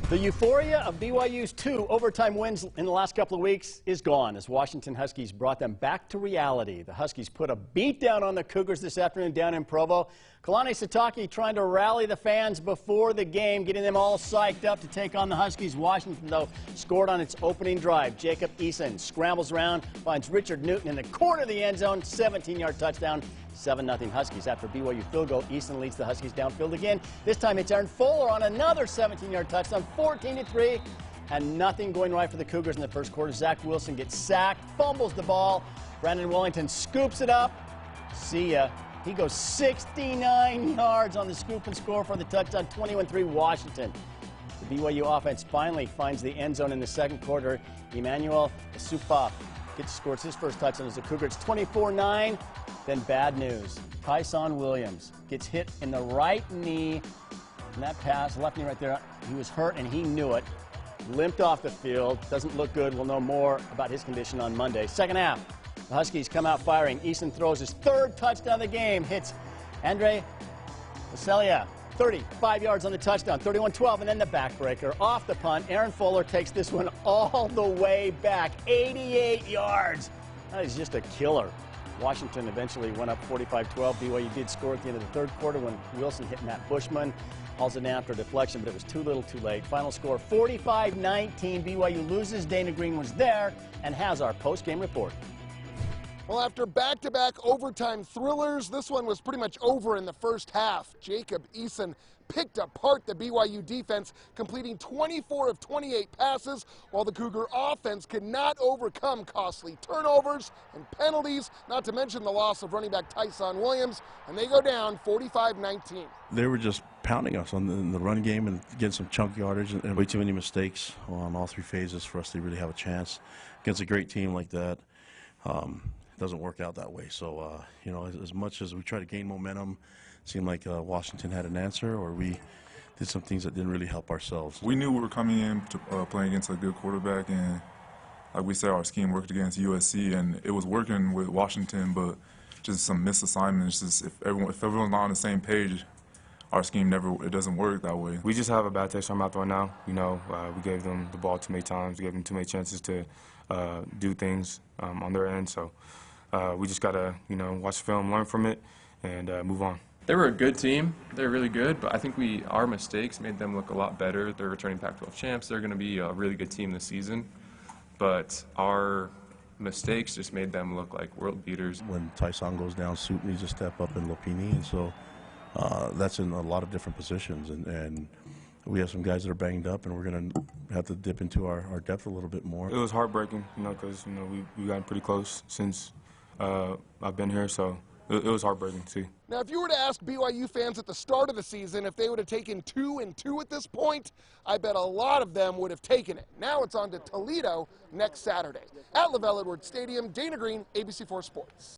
The euphoria of BYU's 2 overtime wins in the last couple of weeks is gone as Washington Huskies brought them back to reality. The Huskies put a beat down on the Cougars this afternoon down in Provo. Kalani Sitake trying to rally the fans before the game, getting them all psyched up to take on the Huskies. Washington, though, scored on its opening drive. Jacob Eason scrambles around, finds Richard Newton in the corner of the end zone, 17-yard touchdown. 7-0 Huskies. After BYU field goal, Eason leads the Huskies downfield again. This time it's Aaron Fuller on another 17-yard touchdown, 14-3, and nothing going right for the Cougars in the first quarter. Zach Wilson gets sacked, fumbles the ball. Brandon Wellington scoops it up. See ya. He goes 69 yards on the scoop and score for the touchdown, 21-3 Washington. The BYU offense finally finds the end zone in the second quarter. Emmanuel Isupa scores his first touchdown as the Cougars 24-9. Then bad news. Tyson Williams gets hit in the right knee. And that pass, left knee right there, he was hurt and he knew it. Limped off the field. Doesn't look good. We'll know more about his condition on Monday. Second half, the Huskies come out firing. Eason throws his third touchdown of the game. Hits Andre Vaselia. 35 yards on the touchdown, 31-12, and then the backbreaker. Off the punt, Aaron Fuller takes this one all the way back, 88 yards. That is just a killer. Washington eventually went up 45-12. BYU did score at the end of the third quarter when Wilson hit Matt Bushman. Hauls it down after a deflection, but it was too little too late. Final score 45-19. BYU loses. Dana Green was there and has our post-game report. Well, after back-to-back overtime thrillers, this one was pretty much over in the first half. Jacob Eason picked apart the BYU defense, completing 24 of 28 passes, while the Cougar offense could not overcome costly turnovers and penalties, not to mention the loss of running back Tyson Williams, and they go down 45-19. They were just pounding us on the run game and getting some chunk yardage and way too many mistakes on all three phases for us to really have a chance against a great team like that. It doesn't work out that way. So, you know, as much as we try to gain momentum, it seemed like Washington had an answer, or we did some things that didn't really help ourselves. We knew we were coming in to playing against a good quarterback, and like we said, our scheme worked against USC, and it was working with Washington, but just some misassignments. Just if everyone's not on the same page, our scheme it doesn't work that way. We just have a bad taste in our mouth right now. You know, we gave them the ball too many times, we gave them too many chances to do things on their end. So we just gotta, you know, watch the film, learn from it, and move on. They were a good team. They're really good, but I think our mistakes made them look a lot better. They're returning Pac-12 champs. They're going to be a really good team this season, but our mistakes just made them look like world beaters. When Tyson goes down, Soup needs to step up in Lopini, and so that's in a lot of different positions. And we have some guys that are banged up, and we're going to have to dip into our depth a little bit more. It was heartbreaking, you know, because, you know, we've gotten pretty close since I've been here, so it was heartbreaking to see. Now, if you were to ask BYU fans at the start of the season if they would have taken 2-2 at this point, I bet a lot of them would have taken it. Now it's on to Toledo next Saturday. At LaVell Edwards Stadium, Dana Green, ABC4 Sports.